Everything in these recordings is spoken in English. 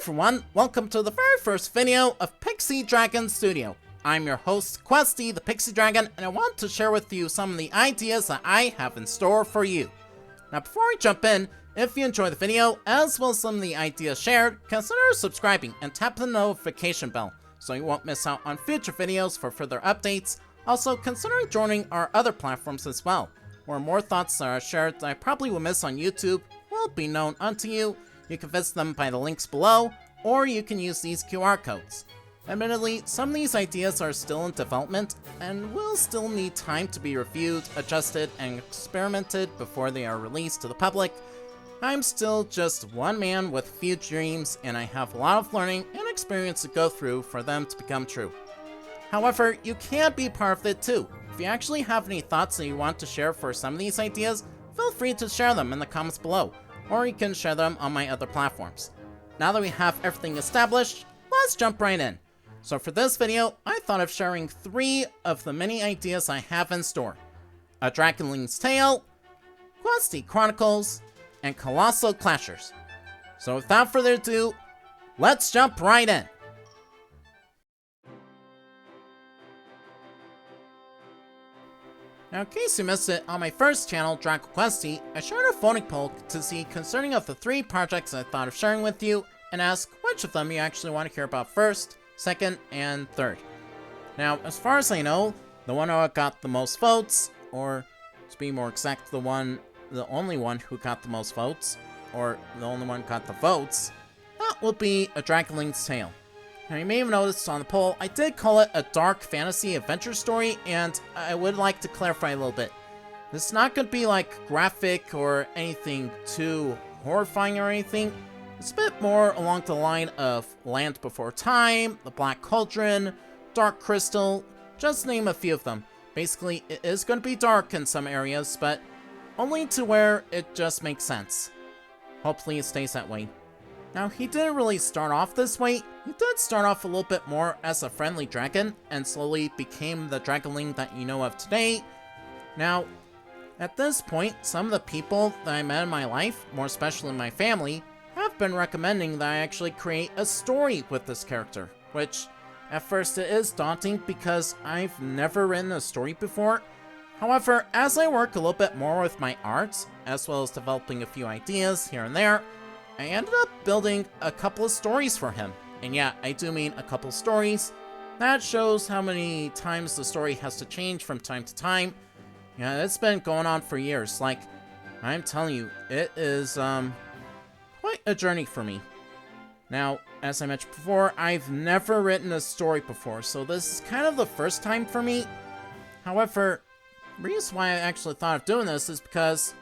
everyone, welcome to the very first video of Pixie Dragon Studio. I'm your host, Questie, the Pixie Dragon, and I want to share with you some of the ideas that I have in store for you. Now before we jump in, if you enjoy the video, as well as some of the ideas shared, consider subscribing and tap the notification bell so you won't miss out on future videos for further updates. Also, consider joining our other platforms as well, where more thoughts are shared that I probably will miss on YouTube will be known unto you. You can visit them by the links below, or you can use these QR codes. Admittedly, some of these ideas are still in development, and will still need time to be reviewed, adjusted, and experimented before they are released to the public. I'm still just one man with few dreams, and I have a lot of learning and experience to go through for them to become true. However, you can be part of it too. If you actually have any thoughts that you want to share for some of these ideas, feel free to share them in the comments below, or you can share them on my other platforms. Now that we have everything established, let's jump right in. So for this video, I thought of sharing 3 of the many ideas I have in store: a Dragonling's Tale, Questie Chronicles, and Colossal Clashers. So without further ado, let's jump right in. Now in case you missed it, on my first channel, Questie, I shared a voting poll to see concerning of the 3 projects I thought of sharing with you, and ask which of them you actually want to hear about first, second, and third. Now, as far as I know, the one who got the most votes, or to be more exact, the only one who got the most votes, or the only one who got the votes, that will be a Dragonling's Tale. Now, you may have noticed on the poll, I did call it a dark fantasy adventure story, and I would like to clarify a little bit. This is not going to be like graphic or anything too horrifying or anything. It's a bit more along the line of Land Before Time, The Black Cauldron, Dark Crystal, just name a few of them. Basically, it is going to be dark in some areas, but only to where it just makes sense. Hopefully it stays that way. Now, he didn't really start off this way. He did start off a little bit more as a friendly dragon, and slowly became the Dragonling that you know of today. Now, at this point, some of the people that I met in my life, more especially my family, have been recommending that I actually create a story with this character, which at first it is daunting because I've never written a story before. However, as I work a little bit more with my art, as well as developing a few ideas here and there, I ended up building a couple of stories for him. And yeah, I do mean a couple stories. That shows how many times the story has to change from time to time. Yeah, it's been going on for years. Like, I'm telling you, it is quite a journey for me. Now, as I mentioned before, I've never written a story before, so this is kind of the first time for me. However, the reason why I actually thought of doing this is because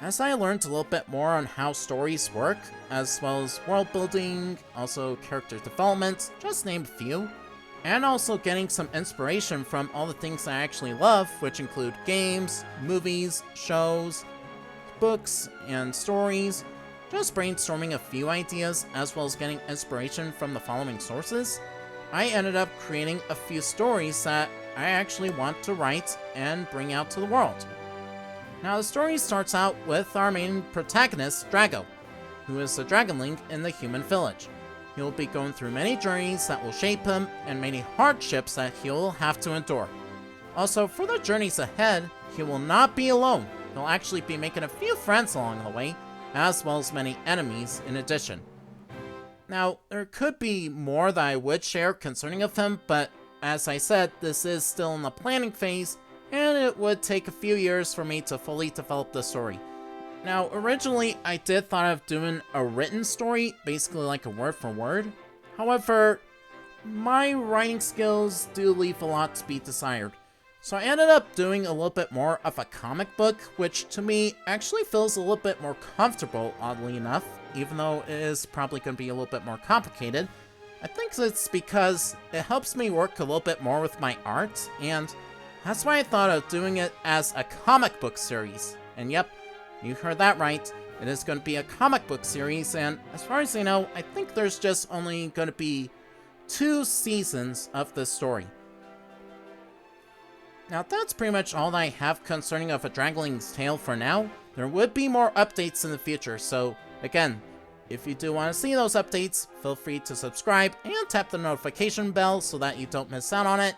as I learned a little bit more on how stories work, as well as world building, also character development, just name a few, and also getting some inspiration from all the things I actually love, which include games, movies, shows, books, and stories, just brainstorming a few ideas, as well as getting inspiration from the following sources, I ended up creating a few stories that I actually want to write and bring out to the world. Now, the story starts out with our main protagonist, Drago, who is a Dragonling in the human village. He will be going through many journeys that will shape him, and many hardships that he will have to endure. Also, for the journeys ahead, he will not be alone. He'll actually be making a few friends along the way, as well as many enemies in addition. Now, there could be more that I would share concerning of him, but as I said, this is still in the planning phase, and it would take a few years for me to fully develop the story. Now, originally, I did thought of doing a written story, basically like a word for word. However, my writing skills do leave a lot to be desired. So I ended up doing a little bit more of a comic book, which to me actually feels a little bit more comfortable, oddly enough, even though it is probably going to be a little bit more complicated. I think it's because it helps me work a little bit more with my art, and that's why I thought of doing it as a comic book series. And yep, you heard that right. It is going to be a comic book series, and as far as I know, I think there's just only going to be 2 seasons of this story. Now, that's pretty much all that I have concerning of a Dragonling's Tale for now. There would be more updates in the future, so again, if you do want to see those updates, feel free to subscribe and tap the notification bell so that you don't miss out on it.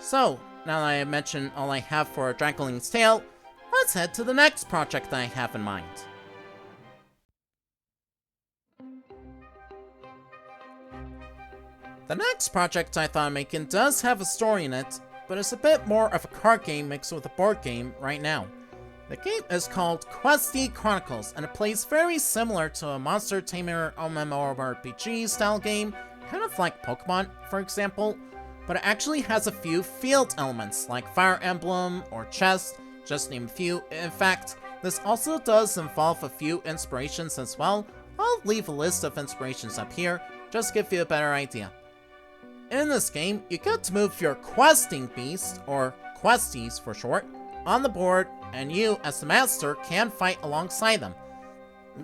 So, now that I have mentioned all I have for Dragonling's Tale, let's head to the next project that I have in mind. The next project I thought of making does have a story in it, but it's a bit more of a card game mixed with a board game right now. The game is called Questie Chronicles, and it plays very similar to a monster tamer MMORPG style game, kind of like Pokemon, for example, but it actually has a few field elements like Fire Emblem or chess, just to name a few. In fact, this also does involve a few inspirations as well. I'll leave a list of inspirations up here, just to give you a better idea. In this game, you get to move your questing beast, or questies for short, on the board, and you, as the master, can fight alongside them.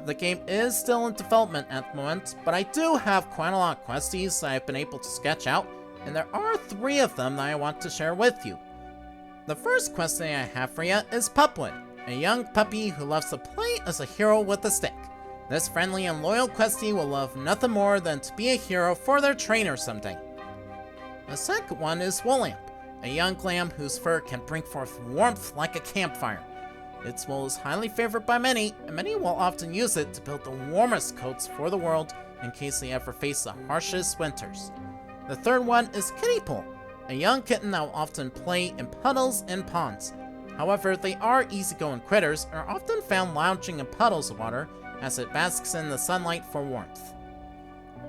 The game is still in development at the moment, but I do have quite a lot of questies that I've been able to sketch out, and there are 3 of them that I want to share with you. The first questie I have for you is Pupwood, a young puppy who loves to play as a hero with a stick. This friendly and loyal questie will love nothing more than to be a hero for their trainer someday. The second one is Woollamp, a young lamb whose fur can bring forth warmth like a campfire. Its wool is highly favored by many, and many will often use it to build the warmest coats for the world in case they ever face the harshest winters. The third one is Kittypool, a young kitten that will often play in puddles and ponds. However, they are easygoing critters and are often found lounging in puddles of water as it basks in the sunlight for warmth.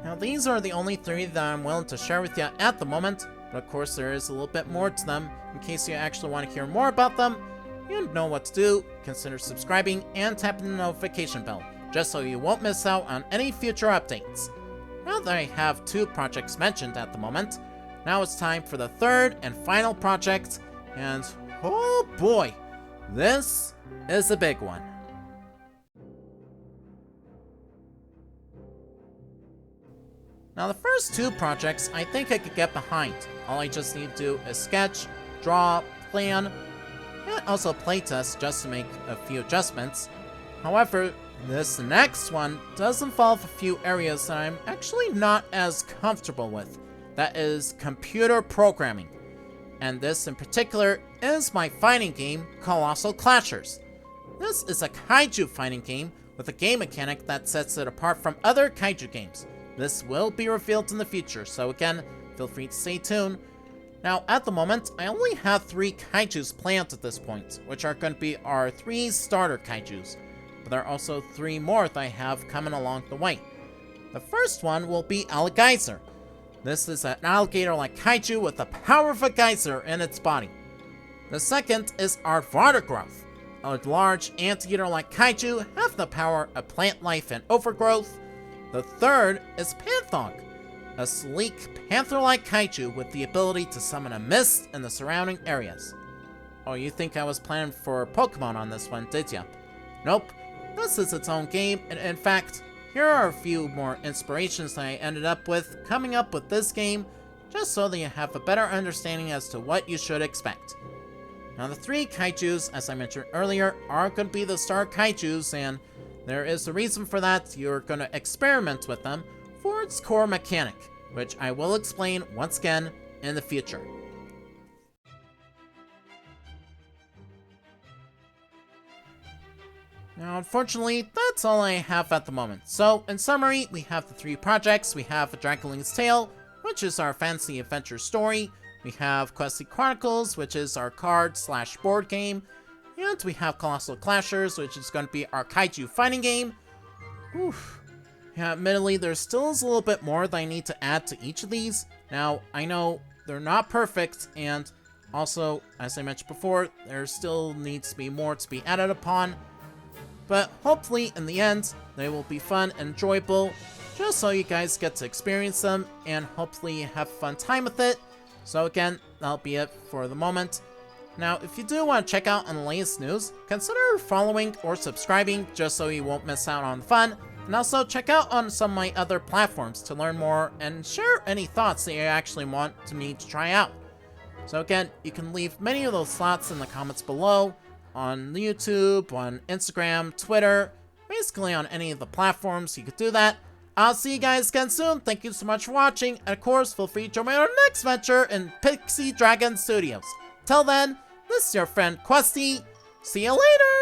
Now, these are the only 3 that I'm willing to share with you at the moment, but of course there is a little bit more to them. In case you actually want to hear more about them, you know what to do. Consider subscribing and tapping the notification bell, just so you won't miss out on any future updates. Now that I have 2 projects mentioned at the moment, now it's time for the third and final project, and oh boy, this is a big one. Now, the first 2 projects I think I could get behind. All I just need to do is sketch, draw, plan, and also playtest just to make a few adjustments. However, this next one does involve a few areas that I'm actually not as comfortable with. That is computer programming. And this in particular is my fighting game, Colossal Clashers. This is a kaiju fighting game with a game mechanic that sets it apart from other kaiju games. This will be revealed in the future, so again, feel free to stay tuned. Now, at the moment, I only have 3 kaijus planned at this point, which are going to be our 3 starter kaijus, but there are also 3 more that I have coming along the way. The first one will be Alligeyser. This is an alligator-like kaiju with the power of a geyser in its body. The second is our Vardagroth, a large anteater-like kaiju have the power of plant life and overgrowth. The third is Panthog, a sleek panther-like kaiju with the ability to summon a mist in the surrounding areas. Oh, you think I was planning for Pokemon on this one, did ya? Nope, this is its own game, and in fact, here are a few more inspirations that I ended up with coming up with this game, just so that you have a better understanding as to what you should expect. Now, the 3 kaijus, as I mentioned earlier, are going to be the star kaijus, and there is a reason for that. You're going to experiment with them for its core mechanic, which I will explain once again in the future. Now, unfortunately, that's all I have at the moment. So, in summary, we have the 3 projects. We have A Dragonling's Tale, which is our fantasy adventure story. We have Questie Chronicles, which is our card/board game. And we have Colossal Clashers, which is going to be our kaiju fighting game. Oof. Yeah, admittedly, there still is a little bit more that I need to add to each of these. Now, I know they're not perfect, and also, as I mentioned before, there still needs to be more to be added upon. But hopefully, in the end, they will be fun and enjoyable, just so you guys get to experience them, and hopefully have a fun time with it. So again, that'll be it for the moment. Now, if you do want to check out on the latest news, consider following or subscribing just so you won't miss out on the fun. And also check out on some of my other platforms to learn more and share any thoughts that you actually want me to try out. So again, you can leave many of those thoughts in the comments below on YouTube, on Instagram, Twitter, basically on any of the platforms you could do that. I'll see you guys again soon. Thank you so much for watching, and of course, feel free to join me on our next venture in Pixie Dragon Studios. Till then, this is your friend Questie. See you later!